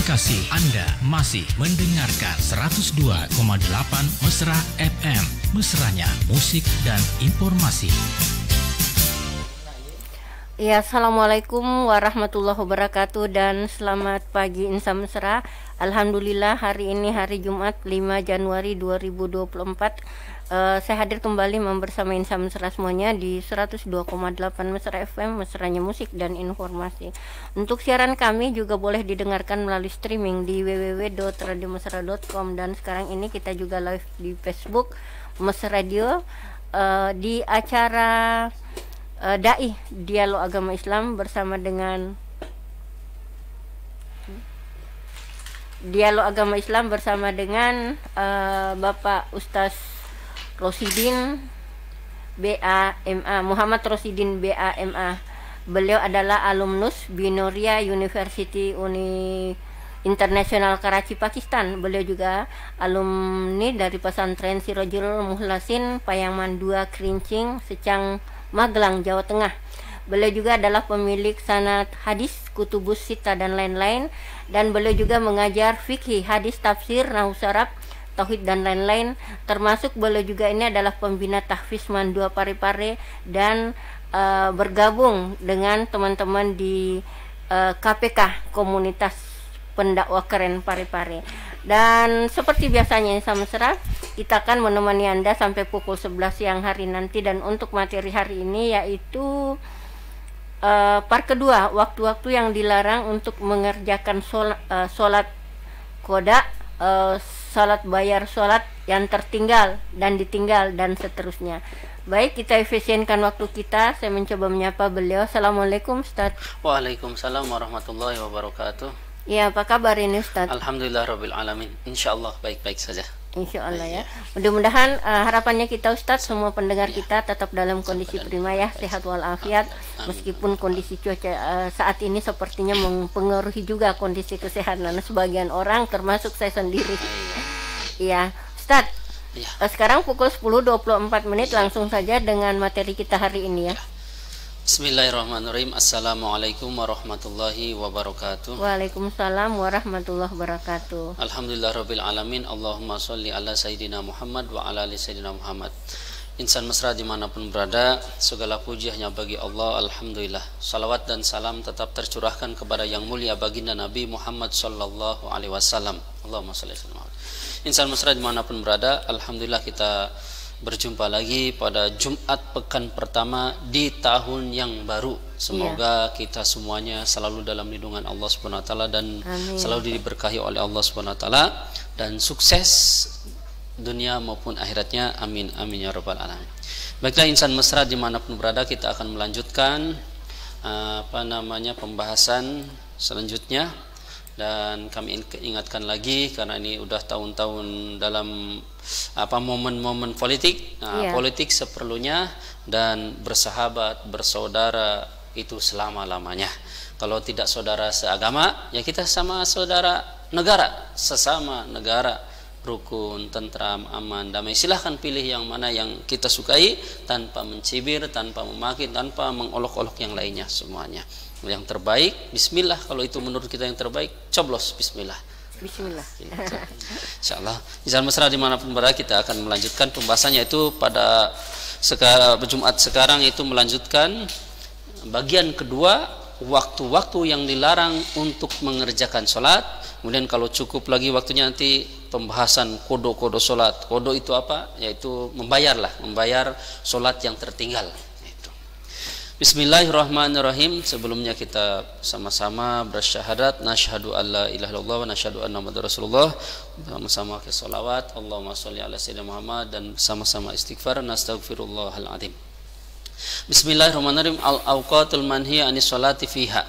Terima kasih Anda masih mendengarkan 102,8 Mesra FM. Mesranya musik dan informasi. Ya, assalamualaikum warahmatullahi wabarakatuh dan selamat pagi Insan Mesra. Alhamdulillah hari ini hari Jumat 5 Januari 2024. Saya hadir kembali bersama Insan Mesra semuanya di 102,8 Mesra FM, mesranya musik dan informasi. Untuk siaran kami juga boleh didengarkan melalui streaming di www.radiomesra.com, dan sekarang ini kita juga live di Facebook Mesra Radio di acara Dai Dialog Agama Islam bersama dengan Bapak Ustaz Rosidin BAMA, Muhammad Rosidin BAMA. Beliau adalah alumnus Binoria University International Karachi, Pakistan. Beliau juga alumni dari pesantren Sirojul Muhlasin Payaman 2 Kerincing, Secang, Magelang, Jawa Tengah. Beliau juga adalah pemilik sanad hadis, kutubus sita dan lain-lain, dan beliau juga mengajar fikih, hadis, tafsir, nahwu saraf, tauhid dan lain-lain. Termasuk beliau juga ini adalah pembina tahfiz Mandua Parepare dan bergabung dengan teman-teman di KPK, Komunitas Pendakwah Keren Parepare. Dan seperti biasanya Insan Mesra, kita akan menemani Anda sampai pukul 11 siang hari nanti. Dan untuk materi hari ini yaitu part kedua, waktu-waktu yang dilarang untuk mengerjakan sholat koda, sholat bayar, sholat yang tertinggal dan ditinggal, dan seterusnya. Baik, kita efisienkan waktu kita. Saya mencoba menyapa beliau. Assalamualaikum Ustaz. Waalaikumsalam warahmatullahi wabarakatuh. Ya, apa kabar ini Ustaz? Alhamdulillah Rabbil Alamin. Insyaallah baik-baik saja. Insyaallah ya. Mudah-mudahan harapannya kita Ustaz, semua pendengar kita tetap dalam kondisi prima ya, sehat walafiat. Meskipun kondisi cuaca saat ini sepertinya mempengaruhi juga kondisi kesehatan sebagian orang, termasuk saya sendiri. Iya, Ustaz. Ya. Sekarang pukul 10.24 langsung saja dengan materi kita hari ini ya. Bismillahirrahmanirrahim. Assalamualaikum warahmatullahi wabarakatuh. Waalaikumsalam warahmatullahi wabarakatuh. Alhamdulillah Rabbil Alamin. Allahumma sholli ala Sayyidina Muhammad wa ala ali Sayyidina Muhammad. Insan Mesra dimanapun berada, segala puji hanya bagi Allah. Alhamdulillah. Salawat dan salam tetap tercurahkan kepada yang mulia baginda Nabi Muhammad sallallahu alaihi wasallam. Allahumma sholli ala Muhammad. Insan Mesra dimanapun berada, alhamdulillah kita berjumpa lagi pada Jumat pekan pertama di tahun yang baru. Semoga kita semuanya selalu dalam lindungan Allah Subhanahu wa taala dan selalu diberkahi oleh Allah Subhanahu wa taala dan sukses dunia maupun akhiratnya. Amin amin ya rabbal alamin. Baiklah Insan Mesra dimanapun berada, kita akan melanjutkan pembahasan selanjutnya. Dan kami ingatkan lagi, karena ini udah tahun-tahun dalam momen-momen politik. Politik seperlunya, dan bersahabat, bersaudara itu selama-lamanya. Kalau tidak saudara seagama, ya kita sama saudara negara, sesama negara, rukun, tentram, aman, damai. Silahkan pilih yang mana yang kita sukai, tanpa mencibir, tanpa memaki, tanpa mengolok-olok yang lainnya, semuanya. Yang terbaik, bismillah. Kalau itu menurut kita yang terbaik, coblos bismillah. Bismillah. Insyaallah. Insan Mesra dimanapun berada, kita akan melanjutkan pembahasannya itu pada Jumat sekarang, itu melanjutkan bagian kedua, waktu-waktu yang dilarang untuk mengerjakan sholat. Kemudian kalau cukup lagi waktunya, nanti pembahasan kodo-kodo sholat. Kodo itu apa? Yaitu membayar sholat yang tertinggal. Bismillahirrahmanirrahim. Sebelumnya kita sama-sama bersyahadat nasyhadu alla ilaha illallah wa nasyhadu anna muhammadar rasulullah. Sama-sama ke salawat Allahumma sholli ala sayyidina Muhammad, dan sama-sama istighfar nastaghfirullahal azim. Bismillahirrahmanirrahim. Al-awqatul manhiya anis sholati fiha.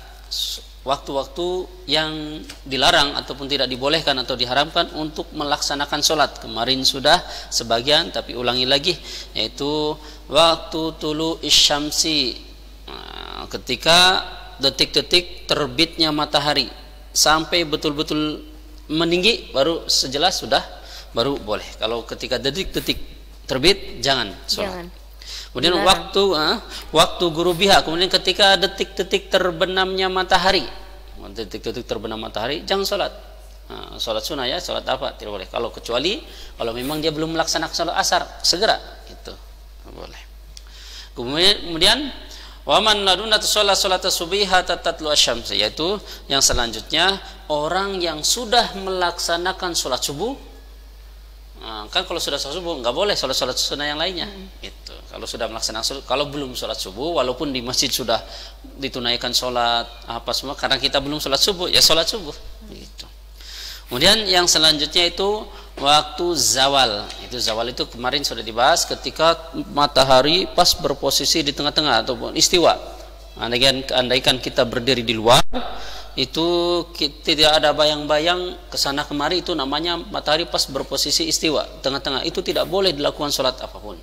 Waktu-waktu yang dilarang ataupun tidak dibolehkan atau diharamkan untuk melaksanakan sholat. Kemarin sudah sebagian, tapi ulangi lagi, yaitu waktu tulu isyamsi, ketika detik-detik terbitnya matahari sampai betul-betul meninggi, baru sejelas sudah, baru boleh. Kalau ketika detik-detik terbit, jangan sholat. Kemudian waktu gurubiha, kemudian ketika detik-detik terbenamnya matahari, detik-detik terbenam matahari jangan sholat. Sholat sunnah ya, sholat apa tidak boleh. Kalau kecuali kalau memang dia belum melaksanakan sholat asar, segera itu boleh. Kemudian waman laduna sholat subiha tatlu asyams, yaitu yang selanjutnya orang yang sudah melaksanakan sholat subuh. Kan kalau sudah sholat subuh nggak boleh sholat sunnah yang lainnya. Itu kalau sudah melaksanakan sholat, kalau belum sholat subuh, walaupun di masjid sudah ditunaikan sholat apa semua, karena kita belum sholat subuh ya sholat subuh. Gitu. Kemudian yang selanjutnya itu waktu zawal. Itu zawal itu kemarin sudah dibahas ketika matahari pas berposisi di tengah-tengah ataupun istiwa. Andaikan kita berdiri di luar, itu tidak ada bayang-bayang kesana kemari, itu namanya matahari pas berposisi istiwa tengah-tengah, itu tidak boleh dilakukan sholat apapun.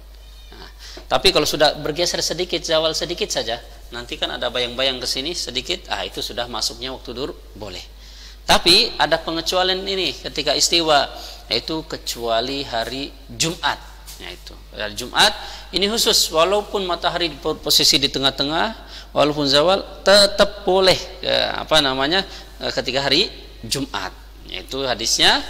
Tapi kalau sudah bergeser sedikit, zawal sedikit saja, nanti kan ada bayang-bayang ke sini sedikit, itu sudah masuknya waktu duhur, boleh. Tapi ada pengecualian ini ketika istiwa, yaitu kecuali hari Jumat. Itu hari Jumat ini khusus, walaupun matahari posisi di tengah-tengah, walaupun zawal tetap boleh ketika hari Jumat. Yaitu hadisnya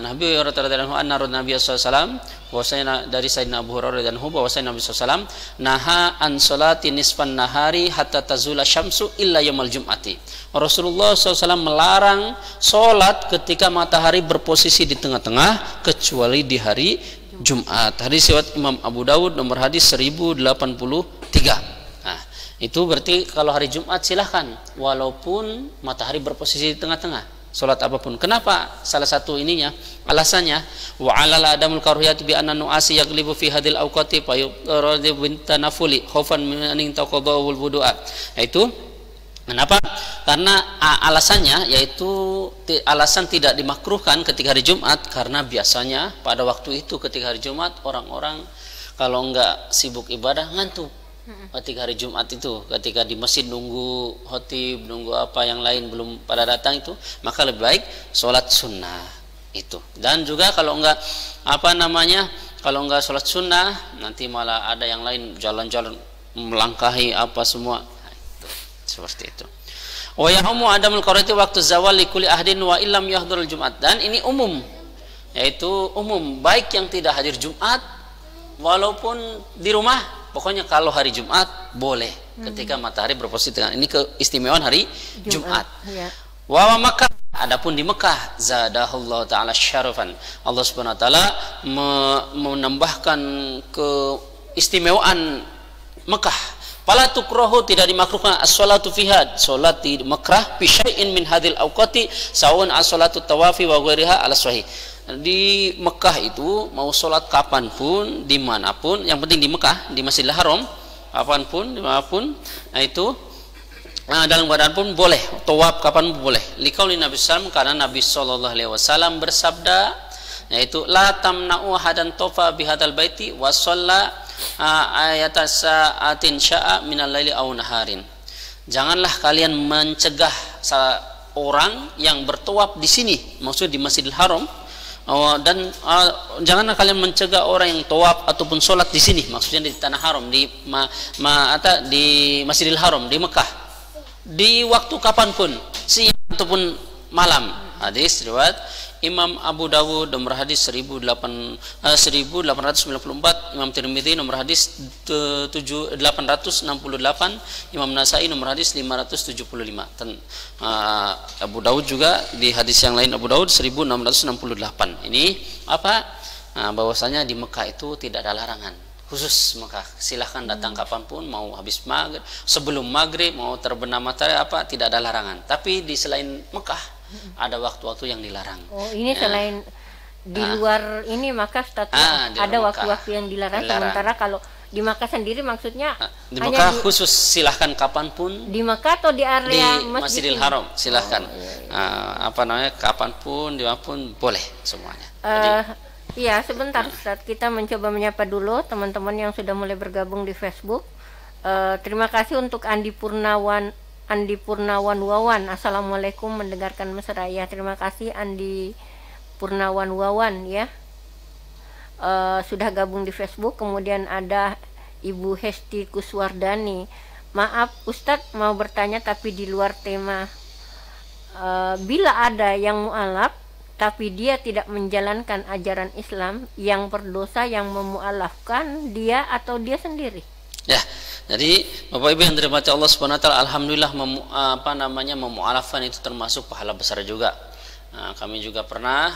Nabi radhiyallahu anhu Nabi sallallahu bahwasanya dari Sayyidina Abu Hurairah dan bahwasanya Nabi sallallahu naha an salati nisfan nahari hatta tazula syamsu illa yaumul jum'ati. Rasulullah SAW melarang sholat ketika matahari berposisi di tengah-tengah kecuali di hari Jumat. Hadis riwayat Imam Abu Dawud nomor hadis 1083. Itu berarti kalau hari Jumat silahkan walaupun matahari berposisi di tengah-tengah, sholat apapun. Kenapa? Salah satu ininya alasannya wa alal adamul karuhiyati bi anna nu'asi yaglibu fi hadil awqati fa yuradu bin tanafuli khaufan min an taqadawul wudu'a. Yaitu kenapa? Karena alasannya yaitu alasan tidak dimakruhkan ketika hari Jumat, karena biasanya pada waktu itu ketika hari Jumat orang-orang kalau enggak sibuk ibadah ngantuk. Ketika hari Jumat itu, ketika di masjid nunggu khotib, nunggu apa yang lain belum pada datang itu, maka lebih baik sholat sunnah itu. Dan juga kalau enggak kalau enggak sholat sunnah, nanti malah ada yang lain jalan-jalan melangkahi apa semua. Itu seperti itu. Wa yahumu adamul qarati waktu zawal likulli ahdin wa illam yahdurul Jumat. Dan ini umum, yaitu umum, baik yang tidak hadir Jumat walaupun di rumah. Pokoknya kalau hari Jumat boleh ketika matahari berposisi tengah. Ini keistimewaan hari Jumat. Wa Makkah, adapun di Mekah zadahullahu taala syarafan. Allah Subhanahu wa taala menambahkan keistimewaan Mekah. Fala tukrahu, tidak dimakruhkan as-salatu fiha, salat di Mekah fi syai'in min hadhil awqati sawun as-salatu tawafi wa ghairiha ala sahih. Di Mekah itu mau sholat kapanpun, dimanapun, yang penting di Mekah, di Masjidil Haram, kapanpun, dimanapun, itu dalam keadaan pun boleh, tawaf kapan pun boleh. Liqauli Nabi SAW, karena Nabi SAW bersabda, yaitu la tamna'u hadan tofa bihadal baiti wa shalla ayata sa'atin sya'a minal laili aw naharin. Janganlah kalian mencegah orang yang bertawaf di sini, maksud di Masjidil Haram. Dan janganlah kalian mencegah orang yang tawaf ataupun sholat di sini, maksudnya di tanah haram, di Masjidil Haram di Mekah, di waktu kapanpun, siang ataupun malam. Hadis riwayat Imam Abu Dawud nomor hadis 1894, Imam Tirmidzi nomor hadis 868, Imam Nasai nomor hadis 575. Abu Dawud juga di hadis yang lain Abu Dawud 1668. Ini apa? Bahwasanya di Mekah itu tidak ada larangan. Khusus Mekah, silahkan datang kapanpun, mau habis maghrib, sebelum maghrib, mau terbenam matahari apa, tidak ada larangan. Tapi di selain Mekah ada waktu-waktu yang dilarang. Oh, ini selain di luar ini maka status ada waktu-waktu yang dilarang. Sementara kalau di Makkah sendiri maksudnya di Makkah khusus silahkan kapanpun. Di Makkah atau di area di Masjidil Haram silahkan. Kapanpun, dimanapun boleh semuanya. Iya, sebentar Ustaz, kita mencoba menyapa dulu teman-teman yang sudah mulai bergabung di Facebook. Terima kasih untuk Andi Purnawan Wawan. Assalamualaikum, mendengarkan mesra ya. Terima kasih Andi Purnawan Wawan ya. Sudah gabung di Facebook. Kemudian ada Ibu Hesti Kuswardani. Maaf Ustadz, mau bertanya tapi di luar tema bila ada yang mu'alaf tapi dia tidak menjalankan ajaran Islam, yang berdosa yang memu'alafkan dia atau dia sendiri? Ya, jadi Bapak Ibu yang dirahmati Allah Subhanahu wa taala, alhamdulillah memu'alafkan itu termasuk pahala besar juga. Nah, kami juga pernah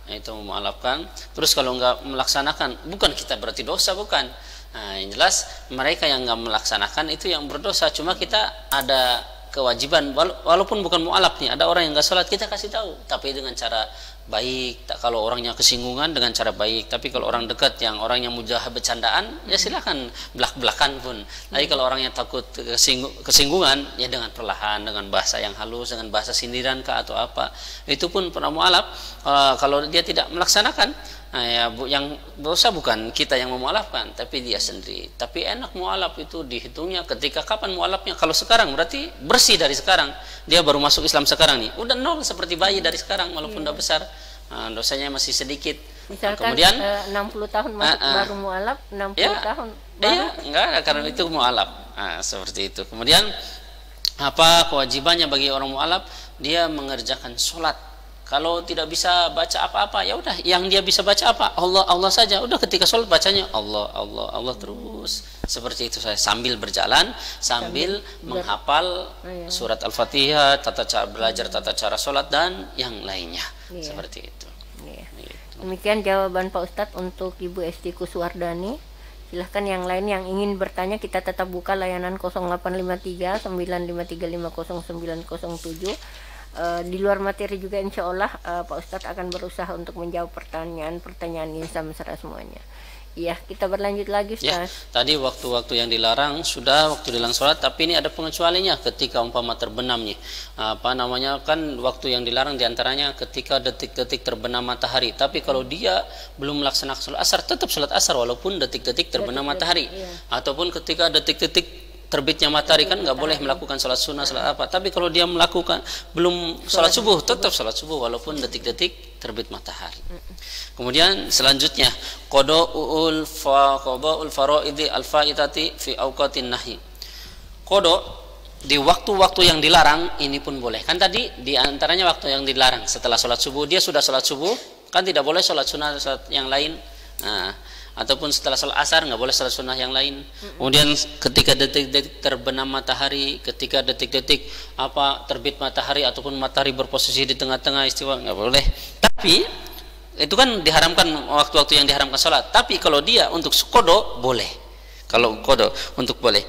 itu memu'alafkan. Terus kalau nggak melaksanakan, bukan kita berarti dosa, bukan. Nah, yang jelas mereka yang nggak melaksanakan itu yang berdosa. Cuma kita ada kewajiban, walaupun bukan mu'alaf nih, ada orang yang nggak sholat, kita kasih tahu, tapi dengan cara baik. Kalau orangnya kesinggungan, dengan cara baik. Tapi kalau orang dekat, yang orangnya mudah bercandaan, ya silakan belak-belakan pun. Tapi kalau orangnya takut kesinggungan, ya dengan perlahan, dengan bahasa yang halus, dengan bahasa sindiran kah atau apa, itu pun pernah mu'alaf. Kalau dia tidak melaksanakan, nah ya, yang dosa bukan kita yang memu'alafkan, tapi dia sendiri. Tapi enak mu'alaf itu dihitungnya ketika kapan mu'alafnya. Kalau sekarang berarti bersih dari sekarang. Dia baru masuk Islam sekarang nih, udah nol seperti bayi dari sekarang, walaupun udah besar. Dosanya masih sedikit. Misalkan kemudian 60 tahun masuk baru mu'alaf, 60 ya, tahun iya, enggak, karena itu mu'alaf. Seperti itu. Kemudian apa kewajibannya bagi orang mu'alaf? Dia mengerjakan sholat. Kalau tidak bisa baca apa-apa, ya udah, yang dia bisa baca apa? Allah, Allah saja. Udah, ketika sholat bacanya Allah, Allah, Allah terus. Seperti itu saya, sambil berjalan, sambil menghafal surat Al-Fatihah, belajar tata cara sholat dan yang lainnya. Seperti itu. Gitu. Demikian jawaban Pak Ustadz untuk Ibu Esti Kuswardani. Silahkan yang lain yang ingin bertanya, kita tetap buka layanan 0853 9535 0907. Di luar materi juga insya Allah Pak Ustadz akan berusaha untuk menjawab pertanyaan-pertanyaan ini sama semuanya. Iya, kita berlanjut lagi Ustaz. Ya, tadi waktu-waktu yang dilarang sudah waktu dilarang sholat, tapi ini ada pengecualiannya ketika umpama terbenam nih. Kan waktu yang dilarang diantaranya ketika detik-detik terbenam matahari. Tapi kalau dia belum melaksanakan sholat asar, tetap sholat asar walaupun detik-detik terbenam matahari. Iya. Ataupun ketika detik-detik terbitnya matahari, kan nggak boleh melakukan sholat sunnah, sholat apa. Tapi kalau dia melakukan belum sholat subuh, tetap sholat subuh walaupun detik-detik terbit matahari. Kemudian selanjutnya qada'ul faraidi al-faitati fi awqatin nahi. Qada di waktu-waktu yang dilarang ini pun boleh. Kan tadi di antaranya waktu yang dilarang setelah sholat subuh, dia sudah sholat subuh, kan tidak boleh sholat sunnah, sholat yang lain. Ataupun setelah sholat asar nggak boleh sholat sunnah yang lain. Kemudian ketika detik-detik terbenam matahari, ketika detik-detik terbit matahari ataupun matahari berposisi di tengah-tengah istiwa, nggak boleh. Tapi itu kan diharamkan waktu-waktu yang diharamkan sholat. Tapi kalau dia untuk qada boleh. Kalau qada untuk boleh.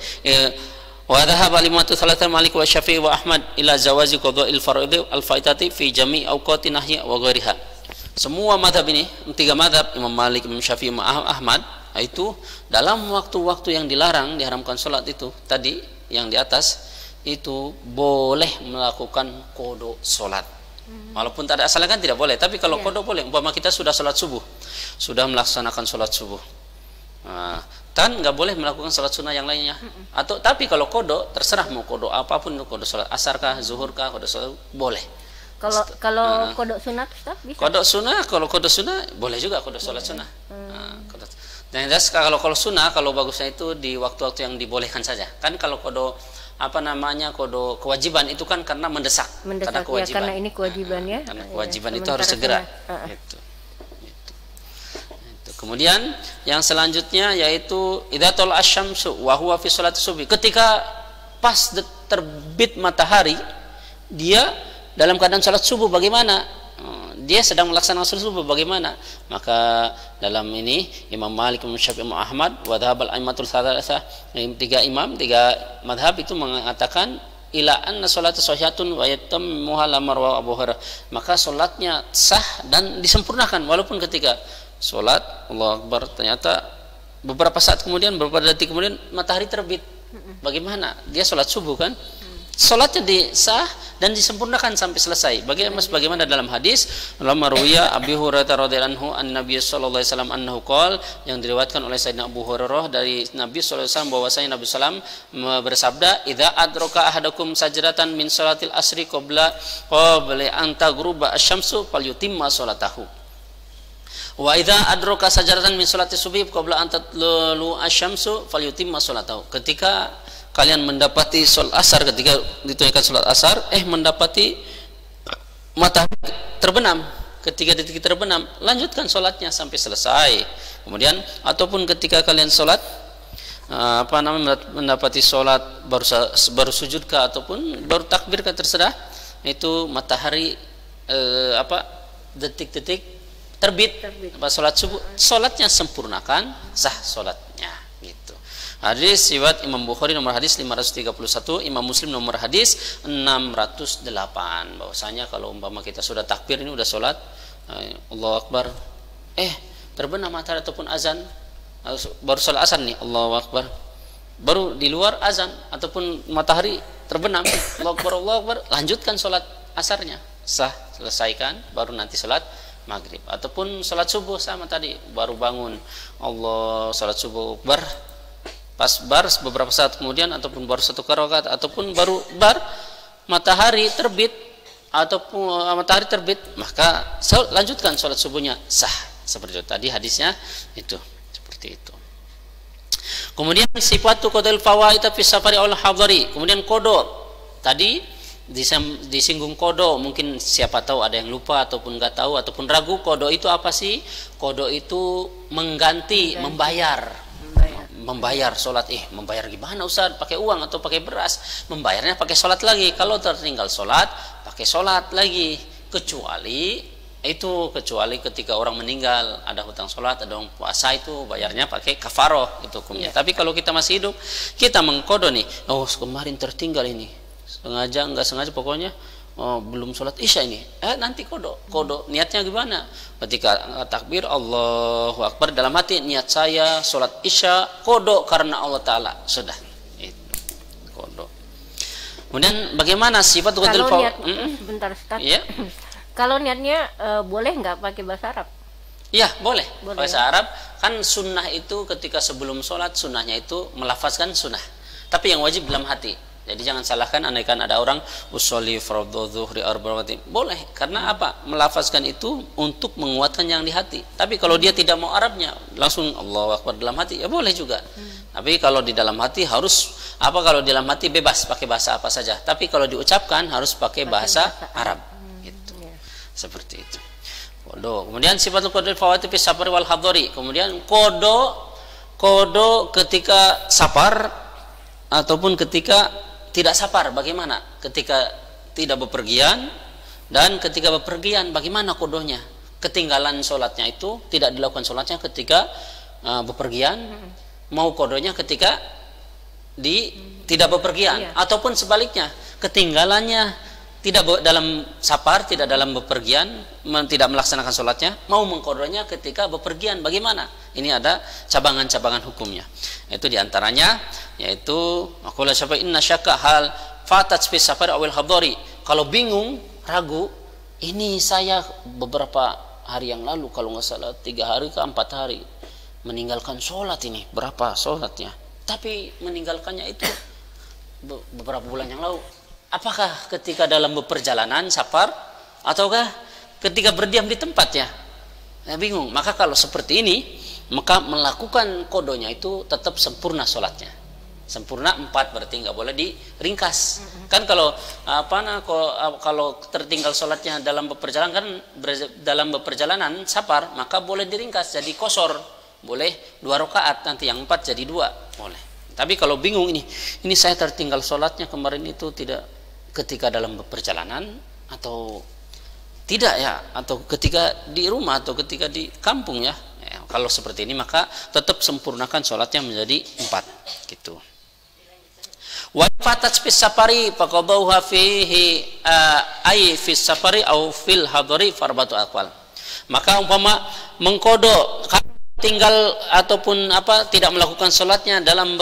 Wa dhahaba limatu salatan Malik wa Syafi'i wa Ahmad ila zawazi qada'il faraidhi al-faitati fi jami' awqati nahyi wa ghairiha. Semua madhab ini, 3 madhab, Imam Malik, Imam Syafi'i, Imam Ahmad, itu dalam waktu-waktu yang dilarang, diharamkan sholat itu, tadi yang di atas, itu boleh melakukan qada sholat. Walaupun tak ada asalnya kan tidak boleh, tapi kalau qada boleh. Umpama kita sudah sholat subuh, sudah melaksanakan sholat subuh, kan nggak boleh melakukan sholat sunnah yang lainnya. Tapi kalau qada, terserah mau qada apapun, qada sholat asar kah, zuhur kah, qada sholat boleh. Kalau kodok sunat Ustaz bisa? Kodok sunnah, kalau kodok sunnah boleh juga kodok sholat sunnah. Dan kalau sunnah, kalau bagusnya itu di waktu-waktu yang dibolehkan saja. Kan kalau kodok kodok kewajiban itu kan karena mendesak karena kewajiban. Ya, karena ini kewajibannya. Karena kewajiban itu harus segera. Gitu. Kemudian yang selanjutnya yaitu idzatul asyamsu wa huwa fi sholati subuh. Ketika pas terbit matahari, dia dalam keadaan sholat subuh bagaimana? Dia sedang melaksanakan sholat subuh bagaimana? Maka dalam ini Imam Malik, Imam Syafi'i, Imam Ahmad, wa dhahabal a'immatul tsalatsah, 3 madhab itu mengatakan ila anna sholata shahihatun wa yatammuha lamar wa Abu Hurairah. Maka sholatnya sah dan disempurnakan walaupun ketika sholat Allahu Akbar ternyata beberapa saat kemudian, beberapa detik kemudian matahari terbit. Bagaimana? Dia sholat subuh kan? Salatnya disah dan disempurnakan sampai selesai. Bagaimana dalam hadis lama ruwiya Abi Hurairah radhiyallahu anhu an Nabi sallallahu alaihi wasallam annahu qala, yang diriwayatkan oleh Sayyidina Abu Hurairah dari Nabi sallallahu alaihi wasallam bahwasanya Nabi sallam bersabda, idza adraka ahadakum sajdatan min salatil asri qabla an taghruba asy-syamsu falyutimma salatahu. Wa idza adraka sajdatan min salati subhi qabla an tatlu asy-syamsu falyutimma salatahu. Ketika kalian mendapati sholat asar, ketika ditunaikan sholat asar, mendapati matahari terbenam, ketika detik terbenam, lanjutkan sholatnya sampai selesai. Kemudian ataupun ketika kalian sholat mendapati sholat baru sujud kah ataupun baru takbir kah, terserah, itu matahari detik-detik terbit. Sholat subuh, sholatnya sempurnakan, sah sholatnya gitu. Hadis riwayat Imam Bukhari nomor hadis 531, Imam Muslim nomor hadis 608. Bahwasanya kalau umpama kita sudah takbir, ini udah sholat, Allahu Akbar, terbenam matahari ataupun azan, baru sholat azan nih, Allahu Akbar, baru di luar azan ataupun matahari terbenam, Allahu Akbar, Allahu Akbar, lanjutkan sholat asarnya, sah, selesaikan, baru nanti sholat maghrib. Ataupun sholat subuh sama tadi, baru bangun, Allah, sholat subuh, pas beberapa saat kemudian, ataupun baru satu rakaat, ataupun baru matahari terbit, ataupun matahari terbit, maka lanjutkan sholat subuhnya, sah. Seperti itu tadi hadisnya itu, seperti itu. Kemudian sifatu qadil fawaid fi safari al hadari. Kemudian kodo tadi disinggung kodo, mungkin siapa tahu ada yang lupa ataupun nggak tahu ataupun ragu. Kodo itu apa sih? Kodo itu mengganti. Membayar sholat. Membayar gimana Ustaz? Pakai uang atau pakai beras? Membayarnya pakai sholat lagi. Kalau tertinggal sholat, pakai sholat lagi. Kecuali ketika orang meninggal, ada hutang sholat, ada orang puasa, itu bayarnya pakai kafaroh, itu hukumnya. Tapi kalau kita masih hidup, kita mengkodo nih, kemarin tertinggal ini, sengaja nggak sengaja, pokoknya belum sholat isya ini, nanti kodo niatnya gimana? Ketika takbir Allahu Akbar, dalam hati niat saya sholat isya, kodo karena Allah Ta'ala, sudah itu kodo. Kemudian bagaimana sifat qadil fawaid? Sebentar Ustaz. Yeah. Kalau niatnya boleh nggak pakai bahasa Arab? Ya, boleh. Bahasa Arab kan sunnah itu ketika sebelum sholat, sunnahnya itu melafazkan sunnah. Tapi yang wajib dalam hati. Jadi jangan salahkan andaikan ada orang usolli fardhu dzuhri arba'atin. Boleh, karena apa? Melafazkan itu untuk menguatkan yang di hati. Tapi kalau dia tidak mau Arabnya, langsung Allahu Akbar dalam hati, ya boleh juga. Tapi kalau di dalam hati harus kalau di dalam hati bebas pakai bahasa apa saja. Tapi kalau diucapkan harus pakai bahasa Arab. Gitu. Seperti itu. Kodo. Kemudian sifatul qadil fawaid fi safar wal hadari. Kemudian kodo ketika safar ataupun ketika tidak safar, bagaimana? Ketika tidak bepergian dan ketika bepergian, bagaimana kodonya? Ketinggalan sholatnya itu tidak dilakukan sholatnya ketika bepergian, mau kodonya ketika tidak bepergian, ataupun sebaliknya, ketinggalannya tidak dalam safar, tidak dalam bepergian, tidak melaksanakan sholatnya, mau mengkodonya ketika bepergian, bagaimana? Ini ada cabangan-cabangan hukumnya. Itu diantaranya, yaitu maqala syafa inna syakka hal fatat fi safar awil hadari. Kalau bingung, ragu, ini saya beberapa hari yang lalu, kalau nggak salah 3 hari ke 4 hari meninggalkan sholat, ini berapa sholatnya, tapi meninggalkannya itu beberapa bulan yang lalu. Apakah ketika dalam perjalanan safar ataukah ketika berdiam di tempatnya? Bingung. Maka kalau seperti ini, maka melakukan kodonya itu tetap sempurna sholatnya. Sempurna 4, berarti nggak boleh diringkas. Kan kalau kalau tertinggal sholatnya dalam perjalanan safar, maka boleh diringkas jadi qashar, boleh 2 rakaat, nanti yang 4 jadi 2, boleh. Tapi kalau bingung, ini saya tertinggal sholatnya kemarin itu tidak ketika dalam perjalanan atau tidak ya, atau ketika di rumah atau ketika di kampung ya, kalau seperti ini maka tetap sempurnakan sholatnya menjadi 4 gitu. Wa fatat fis safari faqadaha fihi ay fis safari au fil hadari farbatu aqwal. Maka umpama mengkodo tinggal ataupun tidak melakukan sholatnya dalam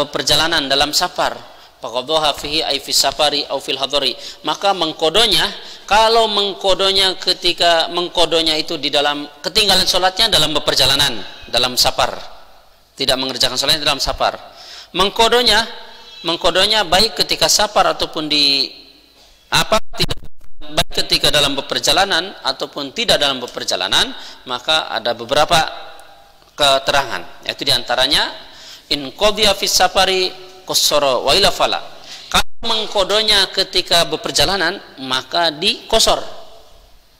perjalanan dalam safar, faqadaha fihi ay fis safari au fil hadari, maka mengkodonya, kalau mengkodonya ketika mengkodonya itu di dalam ketinggalan sholatnya dalam perjalanan, dalam safar, tidak mengerjakan sholatnya dalam safar, mengkodonya baik ketika safar ataupun baik ketika dalam perjalanan ataupun tidak dalam perjalanan, maka ada beberapa keterangan, yaitu diantaranya in qadhiya fis safari qasara wa ila fala. Kalau Mengkodonya ketika beperjalanan maka dikosor.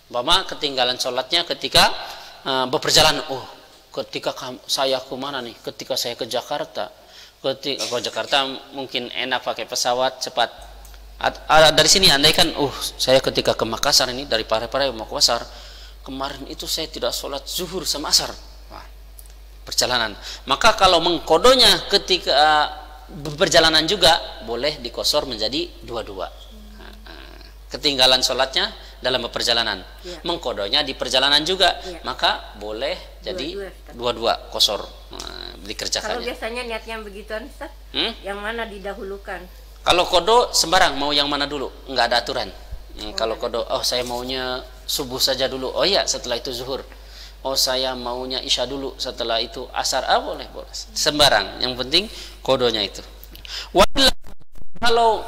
Umpama ketinggalan sholatnya ketika beperjalanan. Oh, ketika saya ke mana nih? Ketika saya ke Jakarta. Ketika ke Jakarta mungkin enak pakai pesawat cepat. Dari sini andaikan, saya ketika ke Makassar ini dari Parepare mau ke Makassar. Kemarin itu saya tidak sholat zuhur sama asar. Wah, perjalanan. Maka kalau mengkodonya ketika berperjalanan juga boleh dikosor menjadi dua-dua. Ketinggalan sholatnya dalam perjalanan, mengkodonya di perjalanan juga, maka boleh jadi dua-dua kosor dikerjakannya. Kalau biasanya niatnya begituan, Ustaz, yang mana didahulukan? Kalau kodo sembarang, mau yang mana dulu, nggak ada aturan. Kalau kodo, saya maunya subuh saja dulu, setelah itu zuhur. Saya maunya isya dulu, setelah itu asar, boleh sembarang. Yang penting kodonya itu. Kalau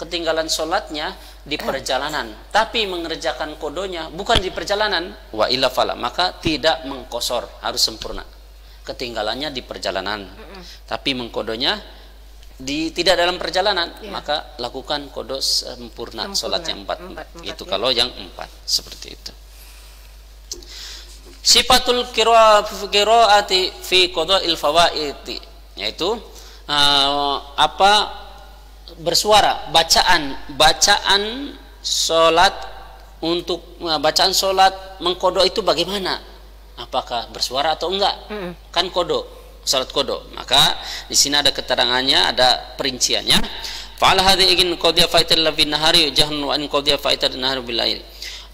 ketinggalan sholatnya di perjalanan, tapi mengerjakan kodonya bukan di perjalanan, wa illa fala, maka tidak mengkosor, harus sempurna. Ketinggalannya di perjalanan, tapi mengkodonya tidak dalam perjalanan, maka lakukan kodo sempurna. Sholatnya 4. Itu kalau yang 4 seperti itu. Sifatul qiraati fi qada'il fawaiti, yaitu bersuara, bacaan sholat untuk bacaan sholat mengkodo itu bagaimana? Apakah bersuara atau enggak? Kan kodo, sholat kodo. Maka di sini ada keterangannya, ada perinciannya. Fa'al hadhi igin qadhiya fa'ital fi nahari jahrun wa in qadhiya fa'ital nahari bil lail.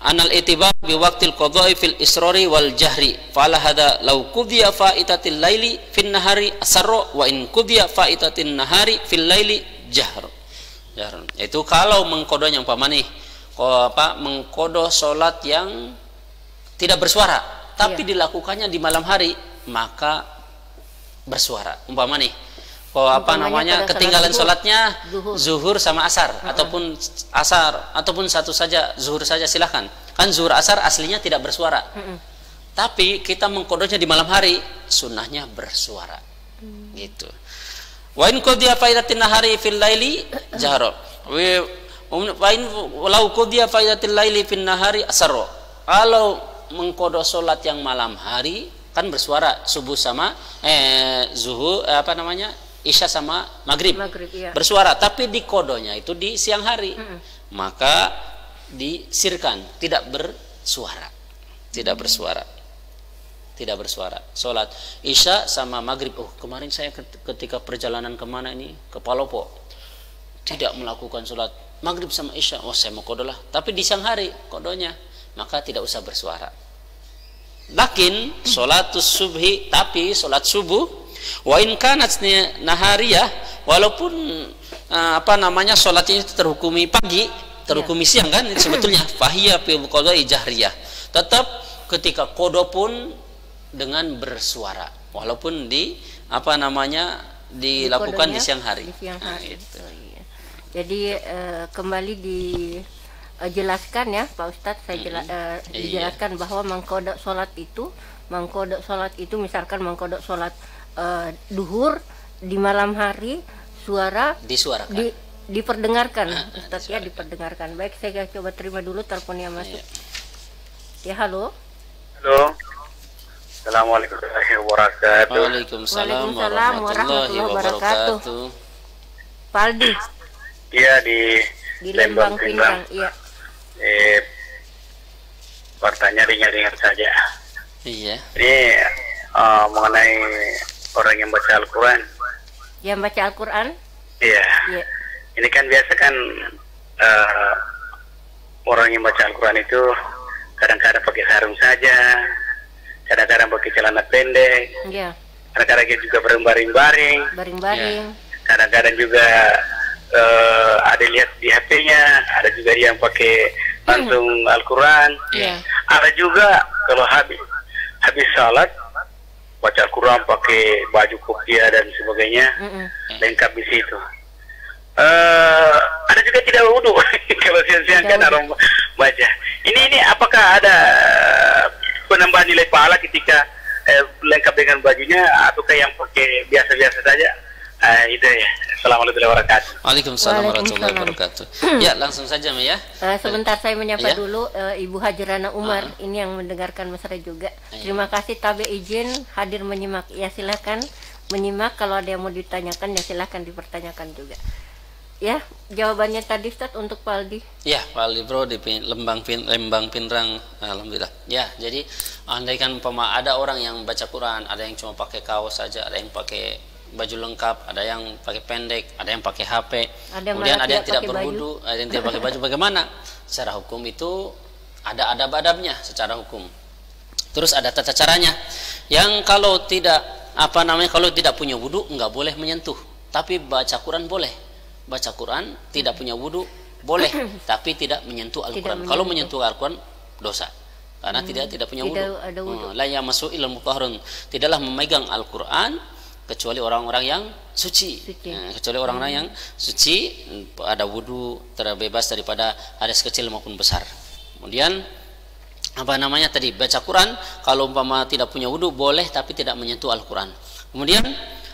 Anal itibar bi waqtil qadha'i fil israri wal jahri. Fa'al hadha law qadhiya fa'itatil laili fin nahari asarra wa in qadhiya fa'itatin nahari fil laili jahr. Itu kalau mengkodonya umpama nih mengkodo sholat yang tidak bersuara tapi dilakukannya di malam hari, maka bersuara. Umpama nih ketinggalan sholatnya zuhur sama asar, ataupun asar ataupun satu saja zuhur saja, silahkan. Kan zuhur asar aslinya tidak bersuara, tapi kita mengkodonya di malam hari, sunnahnya bersuara. Gitu. Wa in qadhiya faidatin nahari fil laili jahra. Wa in law qadhiya faidatil laili fil nahari asarra. Kalau mengkodo salat yang malam hari kan bersuara, subuh sama zuhur isya sama maghrib bersuara, tapi di kodonya itu di siang hari, maka disirkan, tidak bersuara. Sholat isya sama maghrib, kemarin saya ketika perjalanan kemana ini, ke Palopo, tidak melakukan sholat maghrib sama isya, saya mau kodo lah, tapi di siang hari kodonya, maka tidak usah bersuara. Lakin sholatus subhi, tapi sholat subuh, wa in kanat nahariyah, walaupun sholatnya itu terhukumi pagi, terhukumi siang kan sebetulnya, fahiyya fil qadha'i jahriyah, tetap ketika kodo pun dengan bersuara, walaupun dilakukan di siang hari. Itu. Jadi kembali dijelaskan ya Pak Ustadz, dijelaskan bahwa mengkodok sholat itu misalkan mengkodok sholat duhur di malam hari, suara disuarakan, diperdengarkan, Ustadz, diperdengarkan. Baik, saya coba terima dulu teleponnya masuk. Ya, halo. Assalamualaikum warahmatullahi wabarakatuh. Waalaikumsalam warahmatullahi wabarakatuh. Pak Aldi. Iya, di Lembang Pinang. Iya. Pertanyaan ringan-ringan saja. Iya. Ini mengenai orang yang baca Al-Quran. Yang baca Al-Quran? Iya. Ini kan biasa kan orang yang baca Al-Quran itu kadang-kadang pakai sarung saja, kadang-kadang pakai celana pendek, kadang-kadang juga berbaring-baring, kadang-kadang juga ada lihat di HP-nya, ada juga yang pakai langsung Al-Quran, ada juga kalau habis salat baca Al-Quran pakai baju kopiah dan sebagainya, lengkap di situ. Ada juga tidak wudu kalau siang-siang kan orang baca. Ini apakah ada penambahan nilai pahala ketika lengkap dengan bajunya, ataukah yang pakai biasa-biasa saja? Itu ya. Assalamualaikum warahmatullahi wabarakatuh. Waalaikumsalam warahmatullahi wabarakatuh. Ya, langsung saja ya. Sebentar saya menyapa dulu Ibu Hajrana Umar, ini yang mendengarkan mesra juga. Terima kasih Tabe izin hadir menyimak. Ya silakan menyimak, kalau ada yang mau ditanyakan ya silakan dipertanyakan juga. Ya, jawabannya tadi Ustaz untuk Pak Aldi. Ya, Pak Aldi Bro di Lembang Pinrang, alhamdulillah. Ya, jadi andaikan umpama ada orang yang baca Quran, ada yang cuma pakai kaos saja, ada yang pakai baju lengkap, ada yang pakai pendek, ada yang pakai HP, kemudian ada yang tidak berwudu, ada yang tidak pakai baju, bagaimana? Secara hukum itu ada adab-adabnya secara hukum. Terus ada tata caranya. Yang kalau tidak kalau tidak punya wudu nggak boleh menyentuh, tapi baca Quran boleh. Baca Quran tidak punya wudu boleh, tapi tidak menyentuh Al-Quran. Kalau menyentuh Al-Quran dosa, karena tidak punya wudu. La yamassu illal mutahharun, tidaklah memegang Al-Quran kecuali orang-orang yang suci. Kecuali orang-orang yang suci, ada wudu, terbebas daripada hadas kecil maupun besar. Kemudian tadi baca Quran kalau umpama tidak punya wudu boleh, tapi tidak menyentuh Al-Quran. Kemudian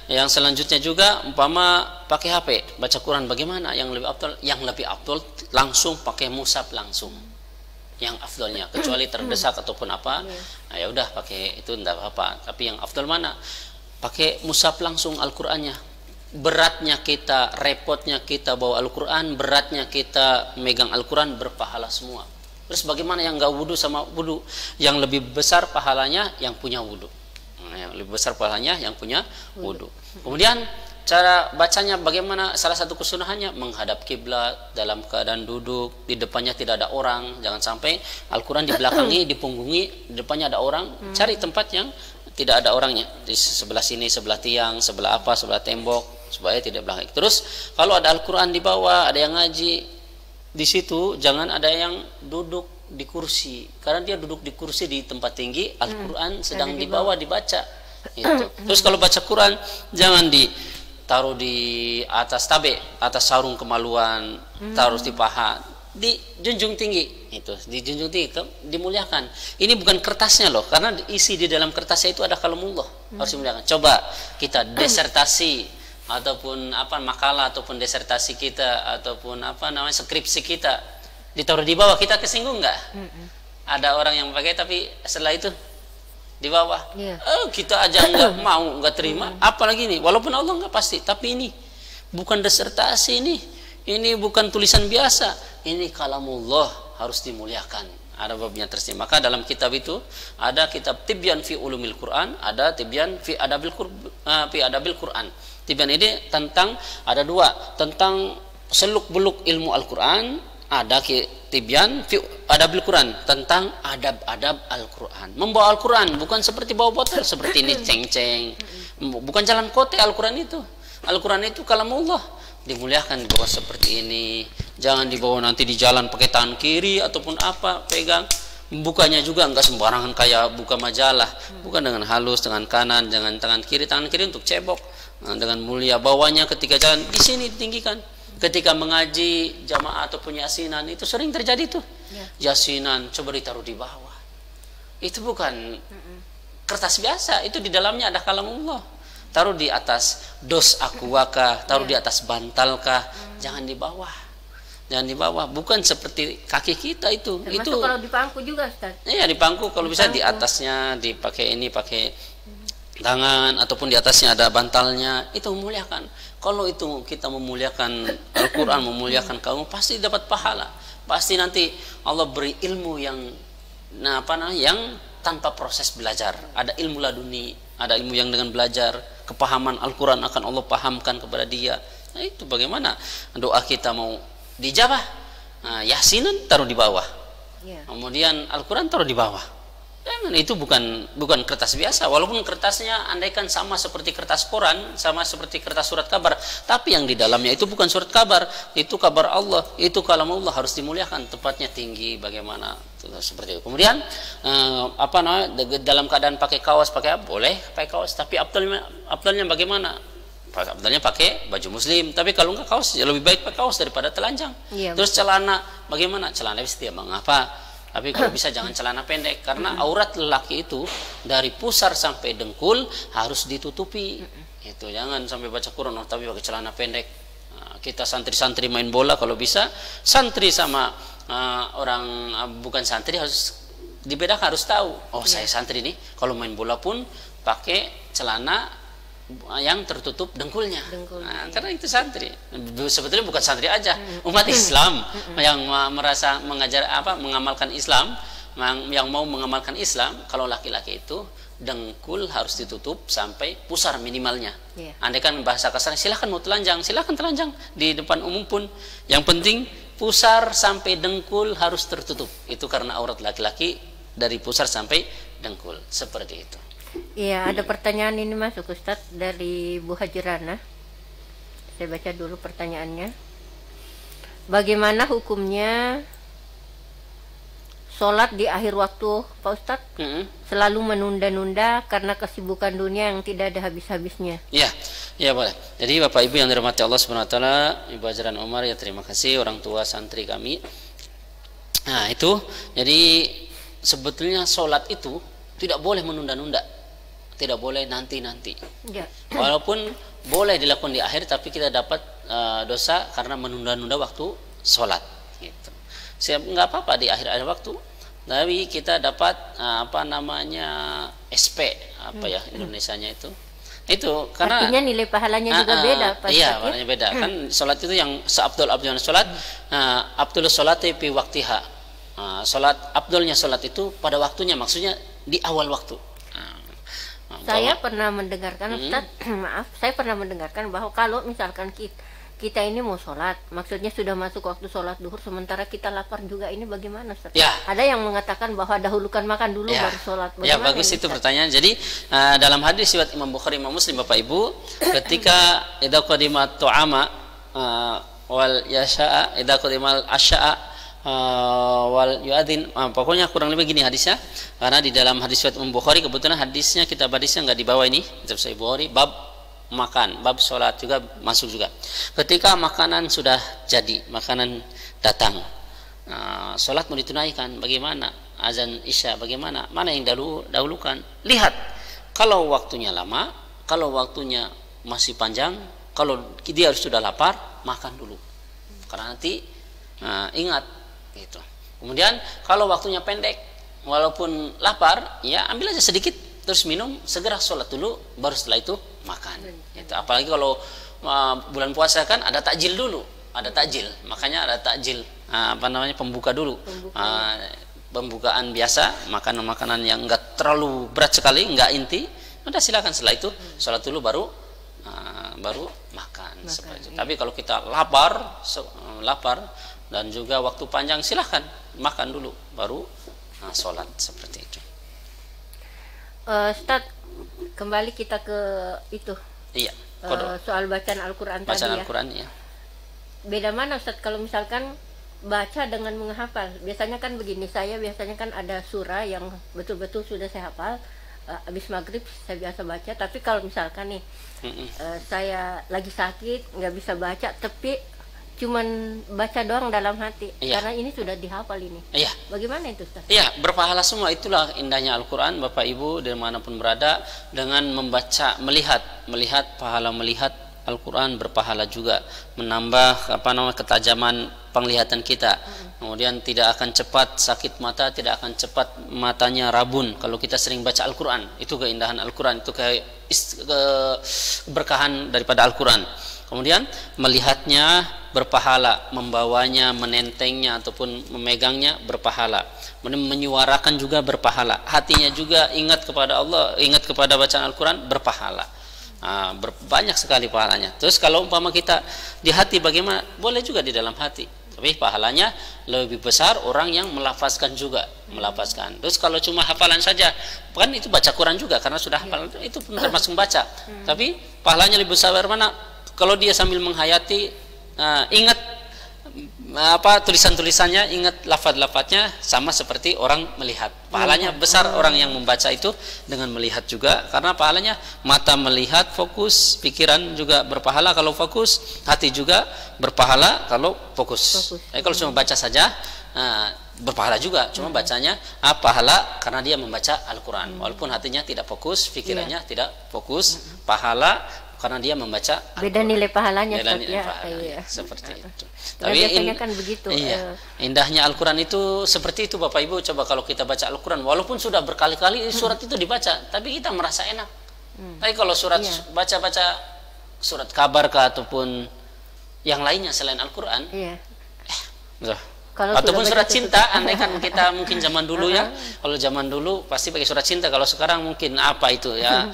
yang selanjutnya juga umpama pakai HP baca Quran, bagaimana yang lebih afdal? Yang lebih afdal langsung pakai mushaf langsung, yang afdalnya, kecuali terdesak ataupun apa, ya udah pakai itu enggak apa-apa. Tapi yang afdal mana? Pakai mushaf langsung Al-Qur'annya. Beratnya kita, repotnya kita bawa Al-Qur'an, beratnya kita megang Al-Qur'an, berpahala semua. Terus bagaimana yang enggak wudu sama wudu? Yang lebih besar pahalanya yang punya wudu. Yang lebih besar pahalanya yang punya wudu. Kemudian cara bacanya bagaimana? Salah satu kesunahannya menghadap kiblat dalam keadaan duduk, di depannya tidak ada orang. Jangan sampai Al-Quran di belakangi, di punggungi, di depannya ada orang. Cari tempat yang tidak ada orangnya, di sebelah sini, sebelah tiang, sebelah apa, sebelah tembok, supaya tidak belakang. Terus kalau ada Al-Quran di bawah, ada yang ngaji di situ, jangan ada yang duduk di kursi, karena dia duduk di kursi di tempat tinggi, Al-Quran sedang di bawah dibaca. Itu. Terus kalau baca Quran jangan ditaruh di atas atas sarung kemaluan, taruh di paha, dijunjung tinggi. Itu dijunjung tinggi, dimuliakan. Ini bukan kertasnya loh, karena isi di dalam kertasnya itu ada kalamullah, harus dimuliakan. Coba kita desertasi ataupun makalah ataupun desertasi kita ataupun skripsi kita ditaruh di bawah, kita kesinggung nggak? Ada orang yang pakai tapi setelah itu di bawah, kita aja nggak mau, nggak terima, apalagi ini. Walaupun Allah nggak pasti, tapi ini bukan desertasi, ini bukan tulisan biasa, ini kalamullah, harus dimuliakan. Ada babnya tersendiri. Maka dalam kitab itu ada kitab Tibyan fi Ulumil Quran, ada Tibyan fi Adabil Quran. Tibyan ini tentang, ada dua, tentang seluk-beluk ilmu Al-Quran. Ada Tibyan fi Adabil Quran, tentang adab-adab Al-Quran. Membawa Al-Quran bukan seperti bawa botol seperti ini, ceng-ceng. Bukan jalan kote Al-Quran itu. Al-Quran itu kalamullah, dimuliakan dibawa seperti ini. Jangan dibawa nanti di jalan pakai tangan kiri ataupun pegang. Bukanya juga enggak sembarangan kayak buka majalah. Bukan dengan halus, dengan kanan, jangan tangan kiri untuk cebok. Dengan mulia bawanya ketika jalan, di sini ditinggikan. Ketika mengaji jamaah ataupun yasinan, itu sering terjadi tuh. Yasinan coba ditaruh di bawah. Itu bukan kertas biasa, itu di dalamnya ada kalamullah. Taruh di atas dos akuwakah, taruh di atas bantalkah, jangan di bawah. Jangan di bawah, bukan seperti kaki kita itu. Termasuk itu kalau di pangku juga, Ustaz. Iya, di pangku kalau bisa di atasnya dipakai pakai tangan ataupun di atasnya ada bantalnya, itu memuliakan. Kalau itu kita memuliakan Al-Quran, memuliakan kamu, pasti dapat pahala. Pasti nanti Allah beri ilmu yang yang tanpa proses belajar. Ada ilmu laduni, ada ilmu yang dengan belajar, kepahaman Al-Quran akan Allah pahamkan kepada dia. Nah, itu bagaimana doa kita mau dijabah. Yasinan taruh di bawah. Kemudian Al-Quran taruh di bawah. Jangan, itu bukan kertas biasa. Walaupun kertasnya andaikan sama seperti kertas koran, sama seperti kertas surat kabar, tapi yang di dalamnya itu bukan surat kabar, itu kabar Allah, itu kalamullah, harus dimuliakan, tempatnya tinggi bagaimana seperti itu. Kemudian dalam keadaan pakai kaos, boleh pakai kaos, tapi abdalnya bagaimana? Abdalnya pakai baju muslim, tapi kalau enggak kaos, ya lebih baik pakai kaos daripada telanjang. Terus celana bagaimana? Celana setiap mengapa? Tapi kalau bisa jangan celana pendek, karena aurat lelaki itu dari pusar sampai dengkul harus ditutupi. Itu jangan sampai baca Quran tapi pakai celana pendek. Kita santri-santri main bola kalau bisa, santri sama orang bukan santri harus dibedakan, harus tahu. Oh, saya santri nih, kalau main bola pun pakai celana yang tertutup dengkulnya. Nah, karena itu santri. Sebetulnya bukan santri aja, umat Islam yang merasa mengamalkan Islam, yang mau mengamalkan Islam, kalau laki-laki itu dengkul harus ditutup sampai pusar minimalnya. Andai kan bahasa kasar, silahkan mau telanjang, silahkan telanjang di depan umum pun. Yang penting pusar sampai dengkul harus tertutup. Itu karena aurat laki-laki dari pusar sampai dengkul. Seperti itu. Iya, ada pertanyaan ini masuk Ustadz dari Bu Hajirana. Saya baca dulu pertanyaannya. Bagaimana hukumnya sholat di akhir waktu, Pak Ustadz? Selalu menunda-nunda karena kesibukan dunia yang tidak ada habis-habisnya. Ya, ya boleh. Jadi Bapak Ibu yang dirahmati Allah Subhanahu Wa Taala, Ibu Hajaran Umar, ya terima kasih orang tua santri kami. Nah itu, jadi sebetulnya sholat itu tidak boleh menunda-nunda, tidak boleh nanti-nanti. Ya. Walaupun boleh dilakukan di akhir, tapi kita dapat dosa karena menunda-nunda waktu sholat. Gitu. Nggak apa-apa di akhir-akhir waktu, tapi kita dapat SP Indonesianya itu karena artinya nilai pahalanya juga beda. Iya, pahalanya beda. Kan sholat itu yang seabdul-abdulnya sholat, abdul sholati fi waktiha. Sholat abdulnya sholat itu pada waktunya, maksudnya di awal waktu. Saya pernah mendengarkan Ustaz, saya pernah mendengarkan bahwa kalau misalkan kita ini mau sholat, maksudnya sudah masuk waktu sholat duhur, sementara kita lapar juga, ini bagaimana Ustaz? Ya. Ada yang mengatakan bahwa dahulukan makan dulu baru sholat. Ya, bagus itu pertanyaan. Jadi dalam hadis riwayat Imam Bukhari, Imam Muslim, Bapak Ibu, ketika idza qadimat tu'ama wal yasha'a, idza qadimal asya'a wal yu'adzin, pokoknya kurang lebih gini hadisnya. Karena di dalam hadis riwayat Imam Bukhari, kebetulan hadisnya, kitab hadisnya nggak di bawah ini, kitab Sahih Bukhari, bab makan, bab sholat juga masuk juga. Ketika makanan sudah jadi, makanan datang, sholat mau ditunaikan, bagaimana? Azan isya bagaimana? Mana yang dahulukan? Lihat, kalau waktunya lama, kalau waktunya masih panjang, kalau dia sudah lapar, makan dulu. Karena nanti ingat gitu. Kemudian kalau waktunya pendek, walaupun lapar, ya ambil aja sedikit, terus minum, segera sholat dulu, baru setelah itu makan. Itu apalagi kalau bulan puasa kan ada takjil dulu, ada takjil, makanya ada takjil, pembuka dulu, pembukaan biasa, makanan-makanan yang enggak terlalu berat sekali, enggak inti, udah silakan, setelah itu sholat dulu baru makan. Seperti itu. Tapi kalau kita lapar dan juga waktu panjang, silahkan makan dulu baru sholat, seperti itu. Ustaz, kembali kita ke itu. Iya. Soal bacaan Al-Quran tadi ya. Bacaan Al-Quran, ya. Beda mana Ustaz kalau misalkan baca dengan menghafal? Biasanya kan begini, saya biasanya kan ada surah yang betul-betul sudah saya hafal, habis maghrib saya biasa baca. Tapi kalau misalkan nih saya lagi sakit, nggak bisa baca, tapi cuman baca doang dalam hati, karena ini sudah dihafal ini. Bagaimana itu Ustaz? Iya, berpahala semua. Itulah indahnya Al-Quran, Bapak Ibu dimanapun berada, dengan membaca, melihat pahala melihat Al-Quran, berpahala juga, menambah ketajaman penglihatan kita. Kemudian tidak akan cepat sakit mata, tidak akan cepat matanya rabun kalau kita sering baca Al-Quran. Itu keindahan Al-Quran, itu keberkahan daripada Al-Quran. Kemudian melihatnya berpahala, membawanya, menentengnya ataupun memegangnya berpahala. Kemudian menyuarakan juga berpahala. Hatinya juga ingat kepada Allah, ingat kepada bacaan Al-Quran, berpahala. Banyak sekali pahalanya. Terus kalau umpama kita di hati bagaimana? Boleh juga di dalam hati. Tapi pahalanya lebih besar orang yang melafazkan juga, melafazkan. Terus kalau cuma hafalan saja, kan itu baca Quran juga karena sudah hafal, itu pun termasuk baca. Tapi pahalanya lebih besar mana? Kalau dia sambil menghayati, ingat tulisan-tulisannya, ingat lafaz-lafaznya, sama seperti orang melihat. Pahalanya besar orang yang membaca itu dengan melihat juga, karena pahalanya mata melihat fokus, pikiran juga berpahala kalau fokus, hati juga berpahala kalau fokus. Kalau cuma baca saja berpahala juga, cuma bacanya pahala karena dia membaca Al-Quran, walaupun hatinya tidak fokus, pikirannya tidak fokus, pahala karena dia membaca beda nilai pahalanya, beda nilai pahalanya, seperti itu. Tapi biasanya kan begitu. Iya, indahnya Al-Quran itu seperti itu Bapak Ibu. Coba kalau kita baca Al-Quran, walaupun sudah berkali-kali surat itu dibaca, tapi kita merasa enak. Tapi kalau surat baca-baca surat kabar kah ataupun yang lainnya selain Al-Quran, ataupun surat cinta, andai kan kita mungkin zaman dulu ya, kalau zaman dulu pasti pakai surat cinta, kalau sekarang mungkin apa itu ya,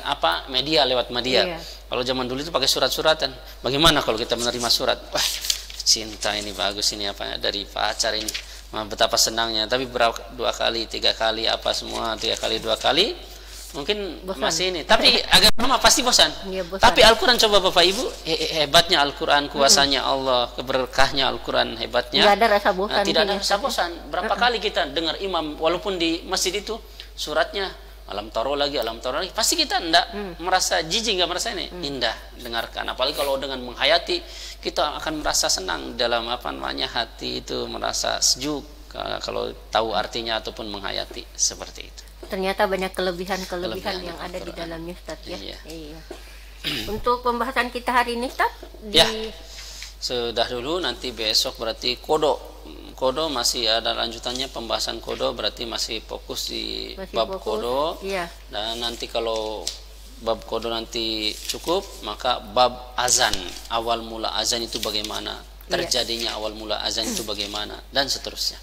apa media, lewat media. Kalau zaman dulu itu pakai surat-suratan. Bagaimana kalau kita menerima surat, wah cinta ini bagus ini apa dari pacar ini, betapa senangnya. Tapi berapa 2 kali 3 kali apa semua 3 kali 2 kali mungkin bosan. Masih ini, tapi agak lama pasti bosan. Bosan. Tapi Al-Quran, coba Bapak Ibu, hebatnya Al-Quran, kuasanya Allah, keberkahnya Al-Quran, hebatnya. Tidak ada rasa bosan. Tidak ada rasa bosan. Berapa kali kita dengar imam, walaupun di masjid itu suratnya alam taro lagi, pasti kita tidak merasa jijik, nggak merasa ini indah dengarkan. Apalagi kalau dengan menghayati, kita akan merasa senang dalam apa namanya hati itu, merasa sejuk kalau tahu artinya ataupun menghayati seperti itu. Ternyata banyak kelebihan yang ada di dalamnya, Ustaz ya. Iya. Untuk pembahasan kita hari ini, Ustaz, sudah dulu, nanti besok berarti kodo masih ada lanjutannya, pembahasan kodo berarti masih fokus di bab kodo. Dan nanti kalau bab kodo nanti cukup, maka bab azan, awal mula azan itu bagaimana, terjadinya awal mula azan itu bagaimana, dan seterusnya.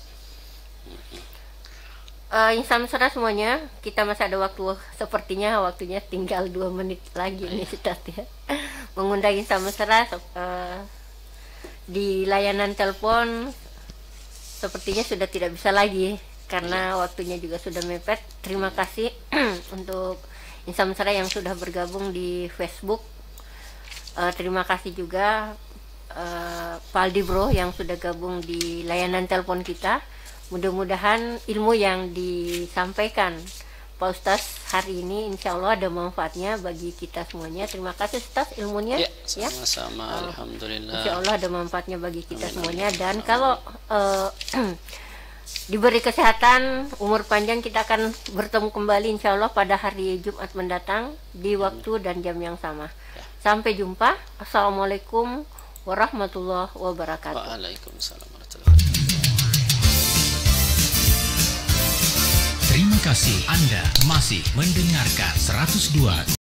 Insan mesra semuanya, kita masih ada waktu, sepertinya waktunya tinggal 2 menit lagi nih Ustaz ya. Mengundang insan mesra di layanan telepon sepertinya sudah tidak bisa lagi karena waktunya juga sudah mepet. Terima kasih untuk insan mesra yang sudah bergabung di Facebook. Terima kasih juga Pak Aldi Bro yang sudah gabung di layanan telepon kita. Mudah-mudahan ilmu yang disampaikan Pak Ustaz hari ini insya Allah ada manfaatnya bagi kita semuanya. Terima kasih Ustaz ilmunya. Sama-sama, alhamdulillah. Insya Allah ada manfaatnya bagi kita semuanya. Dan kalau diberi kesehatan, umur panjang, kita akan bertemu kembali insya Allah pada hari Jumat mendatang di waktu dan jam yang sama. Sampai jumpa. Assalamualaikum warahmatullahi wabarakatuh. Waalaikumsalam. Terima kasih Anda masih mendengarkan 102